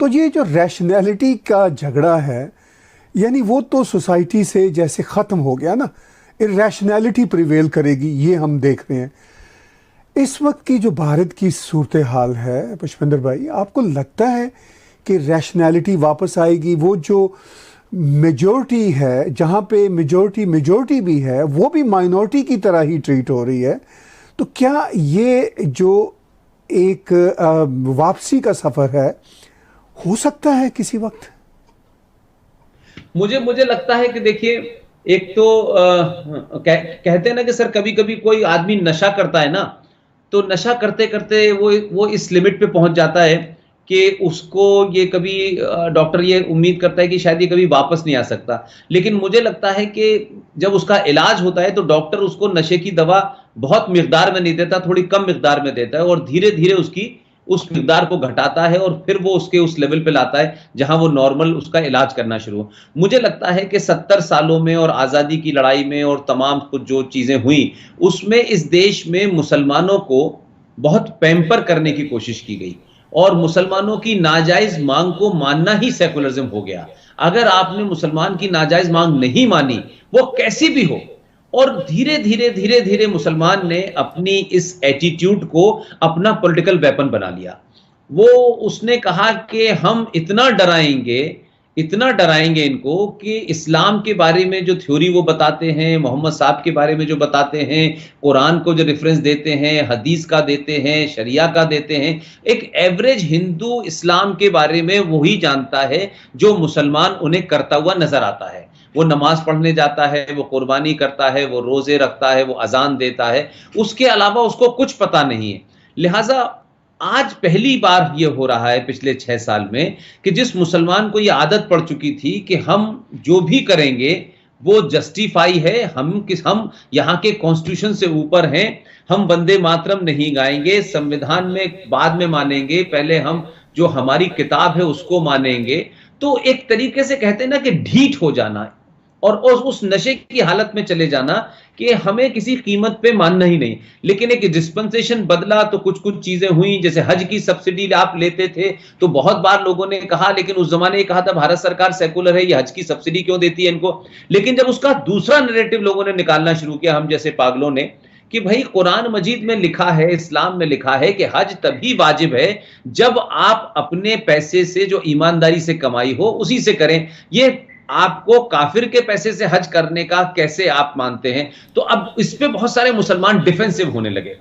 तो ये जो रैशनैलिटी का झगड़ा है, यानी वो तो सोसाइटी से जैसे ख़त्म हो गया ना, इरैशनैलिटी प्रिवेल करेगी, ये हम देख रहे हैं। इस वक्त की जो भारत की सूरत हाल है पुष्पेंद्र भाई, आपको लगता है कि रैशनैलिटी वापस आएगी? वो जो मेजॉरिटी है, जहाँ पे मेजॉरिटी भी है, वो भी माइनॉरिटी की तरह ही ट्रीट हो रही है, तो क्या ये जो एक वापसी का सफ़र है हो सकता है किसी वक्त? मुझे मुझे लगता है कि देखिए, एक तो कहते हैं ना कि सर, कभी कभी कोई आदमी नशा करता है ना, तो नशा करते करते वो इस लिमिट पे पहुंच जाता है कि उसको ये कभी डॉक्टर ये उम्मीद करता है कि शायद ये कभी वापस नहीं आ सकता। लेकिन मुझे लगता है कि जब उसका इलाज होता है तो डॉक्टर उसको नशे की दवा बहुत मिकदार में नहीं देता, थोड़ी कम मिकदार में देता है और धीरे धीरे उसकी उस मिकदार को घटाता है और फिर वो उसके उस लेवल पे लाता है जहां वो नॉर्मल उसका इलाज करना शुरू हो। मुझे लगता है कि 70 सालों में और आज़ादी की लड़ाई में और तमाम कुछ जो चीज़ें हुई, उसमें इस देश में मुसलमानों को बहुत पैम्पर करने की कोशिश की गई और मुसलमानों की नाजायज़ मांग को मानना ही सेकुलरिज्म हो गया। अगर आपने मुसलमान की नाजायज़ मांग नहीं मानी, वो कैसी भी हो, और धीरे धीरे मुसलमान ने अपनी इस एटीट्यूड को अपना पॉलिटिकल वेपन बना लिया। वो उसने कहा कि हम इतना डराएंगे इनको कि इस्लाम के बारे में जो थ्योरी वो बताते हैं, मोहम्मद साहब के बारे में जो बताते हैं, कुरान को जो रेफरेंस देते हैं, हदीस का देते हैं, शरिया का देते हैं, एक एवरेज हिंदू इस्लाम के बारे में वही जानता है जो मुसलमान उन्हें करता हुआ नजर आता है। वो नमाज पढ़ने जाता है, वो कुर्बानी करता है, वो रोजे रखता है, वो अजान देता है, उसके अलावा उसको कुछ पता नहीं है। लिहाजा आज पहली बार ये हो रहा है पिछले 6 साल में कि जिस मुसलमान को ये आदत पड़ चुकी थी कि हम जो भी करेंगे वो जस्टिफाई है, हम यहाँ के कॉन्स्टिट्यूशन से ऊपर हैं, हम वंदे मातरम नहीं गाएंगे, संविधान में बाद में मानेंगे, पहले हम जो हमारी किताब है उसको मानेंगे। तो एक तरीके से कहते हैं ना कि ढीठ हो जाना और उस नशे की हालत में चले जाना कि हमें किसी कीमत पे मानना ही नहीं। लेकिन एक डिस्पेंसेशन बदला तो कुछ कुछ चीजें हुई, जैसे हज की सब्सिडी आप लेते थे तो बहुत बार लोगों ने कहा, लेकिन उस जमाने कहा था भारत सरकार सेकुलर है, ये हज की सब्सिडी क्यों देती है इनको। लेकिन जब उसका दूसरा नैरेटिव लोगों ने निकालना शुरू किया, हम जैसे पागलों ने, कि भाई कुरान मजीद में लिखा है, इस्लाम में लिखा है कि हज तभी वाजिब है जब आप अपने पैसे से जो ईमानदारी से कमाई हो उसी से करें। ये आपको काफिर के पैसे से हज करने का कैसे आप मानते हैं? तो अब इस पे बहुत सारे मुसलमान डिफेंसिव होने लगे,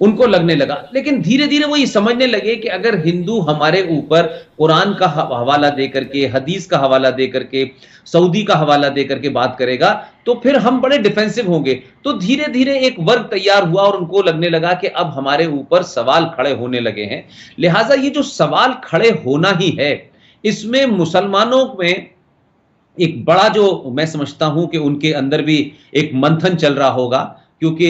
उनको लगने लगा। लेकिन धीरे धीरे वो ये समझने लगे कि अगर हिंदू हमारे ऊपर कुरान का हवाला दे करके, हदीस का हवाला दे करके, सऊदी का हवाला दे करके बात करेगा तो फिर हम बड़े डिफेंसिव होंगे। तो धीरे धीरे एक वर्ग तैयार हुआ और उनको लगने लगा कि अब हमारे ऊपर सवाल खड़े होने लगे हैं। लिहाजा ये जो सवाल खड़े होना ही है, इसमें मुसलमानों में एक बड़ा, जो मैं समझता हूं कि उनके अंदर भी एक मंथन चल रहा होगा, क्योंकि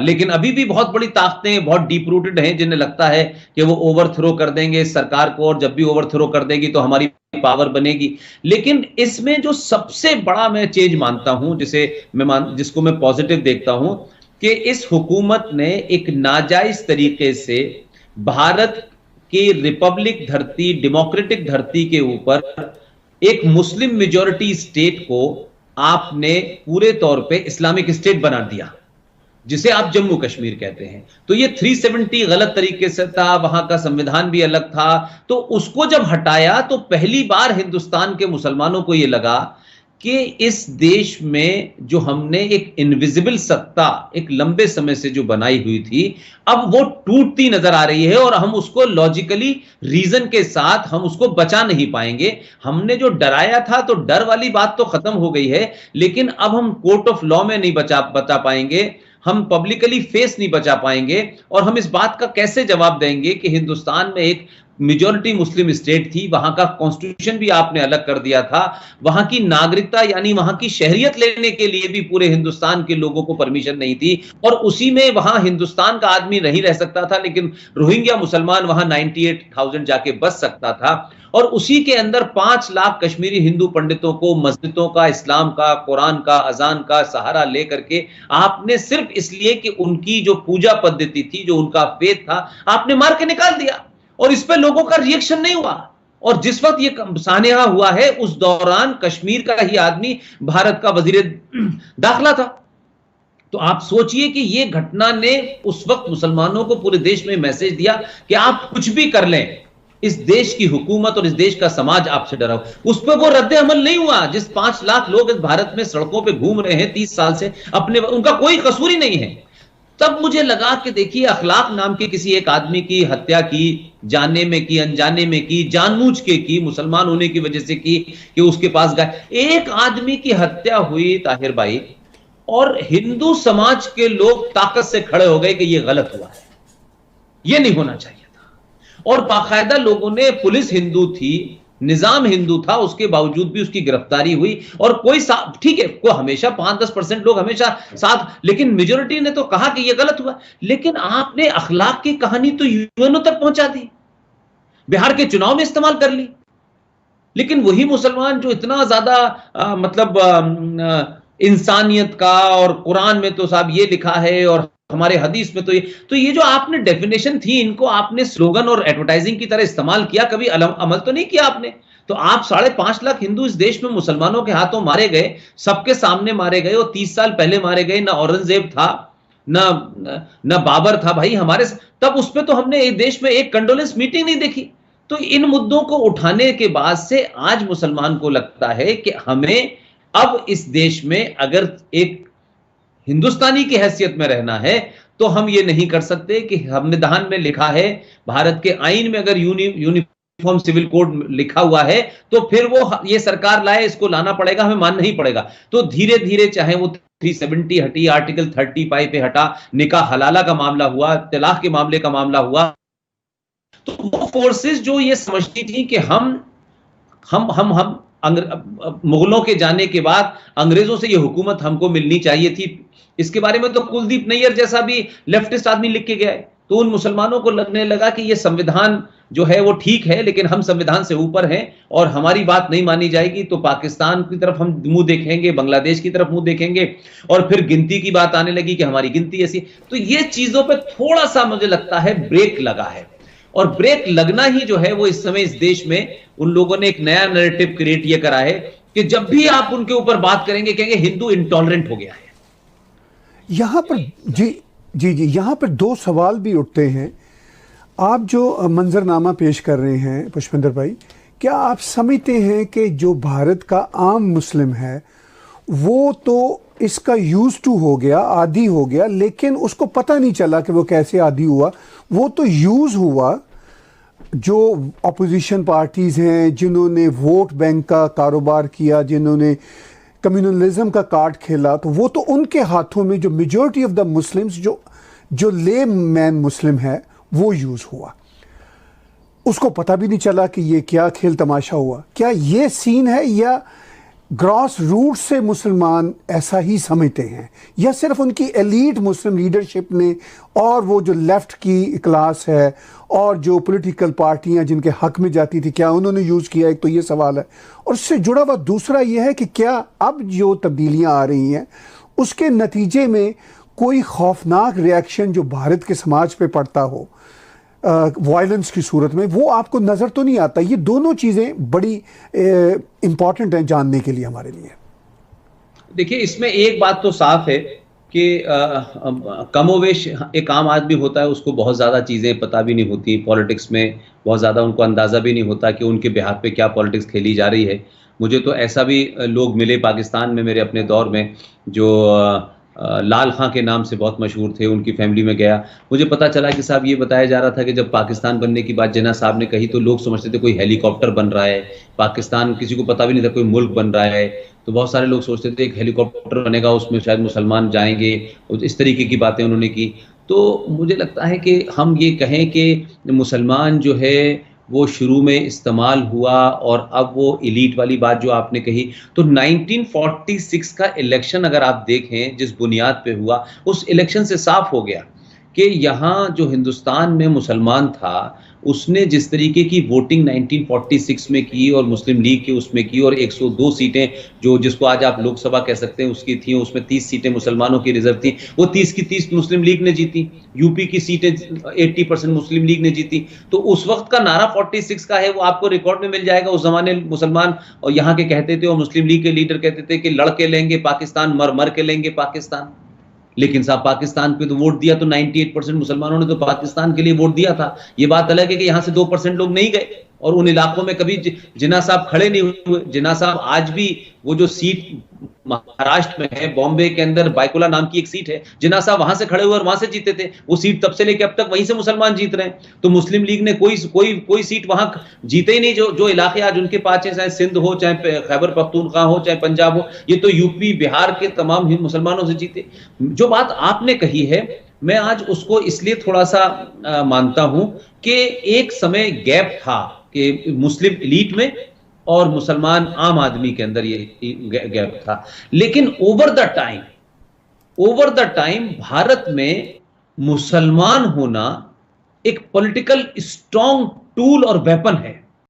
लेकिन अभी भी बहुत बड़ी ताकतें बहुत डीप रूटेड हैं जिन्हें लगता है कि वो ओवरथ्रो कर देंगे सरकार को, और जब भी ओवरथ्रो कर देगी तो हमारी पावर बनेगी। लेकिन इसमें जो सबसे बड़ा मैं चेंज मानता हूं, जिसको मैं पॉजिटिव देखता हूं, कि इस हुकूमत ने एक नाजायज तरीके से भारत की रिपब्लिक धरती, डेमोक्रेटिक धरती के ऊपर एक मुस्लिम मेजॉरिटी स्टेट को आपने पूरे तौर पे इस्लामिक स्टेट बना दिया, जिसे आप जम्मू कश्मीर कहते हैं। तो ये 370 गलत तरीके से था, वहां का संविधान भी अलग था। तो उसको जब हटाया तो पहली बार हिंदुस्तान के मुसलमानों को यह लगा कि इस देश में जो हमने एक इनविजिबल सत्ता एक लंबे समय से जो बनाई हुई थी, अब वो टूटती नजर आ रही है और हम उसको लॉजिकली रीजन के साथ हम उसको बचा नहीं पाएंगे। हमने जो डराया था तो डर वाली बात तो खत्म हो गई है, लेकिन अब हम कोर्ट ऑफ लॉ में नहीं बचा पाएंगे, हम पब्लिकली फेस नहीं बचा पाएंगे। और हम इस बात का कैसे जवाब देंगे कि हिंदुस्तान में एक मेजॉरिटी मुस्लिम स्टेट थी, वहां का कॉन्स्टिट्यूशन भी आपने अलग कर दिया था, वहां की नागरिकता यानी वहां की शहरियत लेने के लिए भी पूरे हिंदुस्तान के लोगों को परमिशन नहीं थी, और उसी में वहां हिंदुस्तान का आदमी नहीं रह सकता था, लेकिन रोहिंग्या मुसलमान वहां 98,000 जाके बस सकता था। और उसी के अंदर 5 लाख कश्मीरी हिंदू पंडितों को मस्जिदों का, इस्लाम का, कुरान का, अजान का सहारा लेकर के आपने सिर्फ इसलिए कि उनकी जो पूजा पद्धति थी, जो उनका फेथ था, आपने मार के निकाल दिया और इस पे लोगों का रिएक्शन नहीं हुआ। और जिस वक्त ये सानेहा हुआ है उस दौरान कश्मीर का ही आदमी भारत का वजीर दाखिला था। तो आप सोचिए कि ये घटना ने उस वक्त मुसलमानों को पूरे देश में मैसेज दिया कि आप कुछ भी कर लें, इस देश की हुकूमत और इस देश का समाज आपसे डरा हो। उस पर वो रद्द अमल नहीं हुआ। जिस 5 लाख लोग इस भारत में सड़कों पे घूम रहे हैं 30 साल से, उनका कोई कसूर ही नहीं है। तब मुझे लगा कि देखिए, अखलाक नाम के किसी एक आदमी की हत्या की, जाने में की, अनजाने में की, जानबूझ के की, मुसलमान होने की वजह से की, कि उसके पास गए, एक आदमी की हत्या हुई ताहिर भाई, और हिंदू समाज के लोग ताकत से खड़े हो गए कि यह गलत हुआ है, यह नहीं होना चाहिए था। और बाकायदा लोगों ने, पुलिस हिंदू थी, निजाम हिंदू था, उसके बावजूद भी उसकी गिरफ्तारी हुई। और कोई ठीक है, कोई हमेशा 5-10% लोग हमेशा साथ, लेकिन मेजोरिटी ने तो कहा कि यह गलत हुआ। लेकिन आपने अखलाक की कहानी तो यूएनओ तक पहुंचा दी, बिहार के चुनाव में इस्तेमाल कर ली। लेकिन वही मुसलमान जो इतना ज्यादा मतलब इंसानियत का, और कुरान में तो साहब ये लिखा है, और हमारे हदीस में तो ये जो आपने डेफिनेशन थी, इनको आपने स्लोगन और एडवर्टाइजिंग की तरह इस्तेमाल किया, कभी अमल तो नहीं किया आपने। तो आप 5.5 लाख हिंदू इस देश में मुसलमानों के हाथों मारे गए, सबके सामने मारे गए, और 30 साल पहले मारे गए। ना औरंगजेब था, ना बाबर था भाई हमारे, तब उस पर तो हमने देश में एक कंडोलेंस मीटिंग नहीं देखी। तो इन मुद्दों को उठाने के बाद से आज मुसलमान को लगता है कि हमें अब इस देश में अगर एक हिंदुस्तानी की हैसियत में रहना है, तो हम ये नहीं कर सकते कि संविधान में लिखा है, भारत के आईन में अगर यूनिफॉर्म सिविल कोड लिखा हुआ है, तो फिर वो ये सरकार लाए, इसको लाना पड़ेगा, हमें मानना ही पड़ेगा। तो धीरे धीरे, चाहे वो 370 हटी, आर्टिकल 35 पे हटा, निकाह हलाला का मामला हुआ, तलाक के मामले का मामला हुआ, तो वो फोर्सेस जो ये समझती थी कि हम मुगलों के जाने के बाद अंग्रेजों से ये हुकूमत हमको मिलनी चाहिए थी, इसके बारे में तो कुलदीप नैयर जैसा भी लेफ्टिस्ट आदमी लिख के गया है। तो उन मुसलमानों को लगने लगा कि ये संविधान जो है वो ठीक है, लेकिन हम संविधान से ऊपर हैं, और हमारी बात नहीं मानी जाएगी तो पाकिस्तान की तरफ हम मुंह देखेंगे, बांग्लादेश की तरफ मुंह देखेंगे, और फिर गिनती की बात आने लगी कि हमारी गिनती ऐसी। तो ये चीजों पर थोड़ा सा मुझे लगता है ब्रेक लगा है, और ब्रेक लगना ही जो है वो इस समय इस देश में उन लोगों ने एक नया नैरेटिव क्रिएट ये करा है कि जब भी आप उनके ऊपर बात करेंगे, कहेंगे हिंदू इंटॉलरेंट हो गया है। यहां पर जी यहां पर 2 सवाल भी उठते हैं। आप जो मंजरनामा पेश कर रहे हैं पुष्पेंद्र भाई, क्या आप समझते हैं कि जो भारत का आम मुस्लिम है वो तो इसका यूज टू हो गया, आदी हो गया, लेकिन उसको पता नहीं चला कि वो कैसे आदी हुआ? वो तो यूज हुआ। जो अपोजिशन पार्टीज हैं, जिन्होंने वोट बैंक का कारोबार किया, जिन्होंने कम्युनलिज्म का कार्ड खेला, तो वो तो उनके हाथों में, जो मेजॉरिटी ऑफ द मुस्लिम्स, जो ले मैन मुस्लिम है, वो यूज हुआ। उसको पता भी नहीं चला कि ये क्या खेल तमाशा हुआ। क्या ये सीन है, या ग्रास रूट से मुसलमान ऐसा ही समझते हैं, या सिर्फ उनकी एलीट मुस्लिम लीडरशिप ने और वो जो लेफ्ट की क्लास है और जो पॉलिटिकल पार्टियां जिनके हक में जाती थी, क्या उन्होंने यूज़ किया? एक तो ये सवाल है। और उससे जुड़ा हुआ दूसरा ये है कि क्या अब जो तब्दीलियां आ रही हैं उसके नतीजे में कोई खौफनाक रिएक्शन जो भारत के समाज पे पड़ता हो वायलेंस की सूरत में, वो आपको नज़र तो नहीं आता? ये दोनों चीज़ें बड़ी इंपॉर्टेंट हैं जानने के लिए हमारे लिए। देखिए, इसमें एक बात तो साफ है कि कमोवेश एक आम आदमी होता है, उसको बहुत ज़्यादा चीज़ें पता भी नहीं होती, पॉलिटिक्स में बहुत ज़्यादा उनको अंदाज़ा भी नहीं होता कि उनके बिहाफ पे क्या पॉलिटिक्स खेली जा रही है। मुझे तो ऐसा भी लोग मिले पाकिस्तान में मेरे अपने दौर में, जो लाल खां के नाम से बहुत मशहूर थे, उनकी फैमिली में गया, मुझे पता चला कि साहब ये बताया जा रहा था कि जब पाकिस्तान बनने की बात जिन्ना साहब ने कही, तो लोग समझते थे कोई हेलीकॉप्टर बन रहा है पाकिस्तान, किसी को पता भी नहीं था कोई मुल्क बन रहा है। तो बहुत सारे लोग सोचते थे एक हेलीकॉप्टर बनेगा, उसमें शायद मुसलमान जाएंगे, इस तरीके की बातें उन्होंने की। तो मुझे लगता है कि हम ये कहें कि मुसलमान जो है वो शुरू में इस्तेमाल हुआ, और अब वो एलीट वाली बात जो आपने कही, तो 1946 का इलेक्शन अगर आप देखें जिस बुनियाद पे हुआ, उस इलेक्शन से साफ हो गया कि यहाँ जो हिंदुस्तान में मुसलमान था उसने जिस तरीके की वोटिंग 1946 में की और मुस्लिम लीग के उसमें की, और 102 सीटें जो जिसको आज आप लोकसभा कह सकते हैं उसकी थी, उसमें 30 सीटें मुसलमानों की रिजर्व थी, वो 30 की 30 मुस्लिम लीग ने जीती। यूपी की सीटें 80% मुस्लिम लीग ने जीती। तो उस वक्त का नारा 46 का है, वो आपको रिकॉर्ड में मिल जाएगा। उस जमाने मुसलमान और यहाँ के कहते थे और मुस्लिम लीग के लीडर कहते थे कि लड़के लेंगे पाकिस्तान, मर मर के लेंगे पाकिस्तान। लेकिन साहब पाकिस्तान पे तो वोट दिया तो 98% मुसलमानों ने तो पाकिस्तान के लिए वोट दिया था। ये बात अलग है कि यहां से 2% लोग नहीं गए और उन इलाकों में कभी जिन्ना साहब खड़े नहीं हुए। जिन्ना साहब आज भी वो जो सीट महाराष्ट्र में है, बॉम्बे के अंदर बायकुला नाम की एक सीट है, जिन्ना साहब वहां से खड़े हुए और वहां से जीते थे। वो सीट तब से लेकर अब तक वहीं से मुसलमान जीत रहे हैं। तो मुस्लिम लीग ने कोई सीट वहां जीते ही नहीं। जो इलाके आज उनके पास है, चाहे सिंध हो, चाहे खैबर पख्तूनख्वा हो, चाहे पंजाब हो, ये तो यूपी बिहार के तमाम मुसलमानों से जीते। जो बात आपने कही है, मैं आज उसको इसलिए थोड़ा सा मानता हूं कि एक समय गैप था कि मुस्लिम एलीट में और मुसलमान आम आदमी के अंदर ये गैप था। लेकिन ओवर द टाइम भारत में मुसलमान होना एक पॉलिटिकल स्ट्रॉन्ग टूल और वेपन है।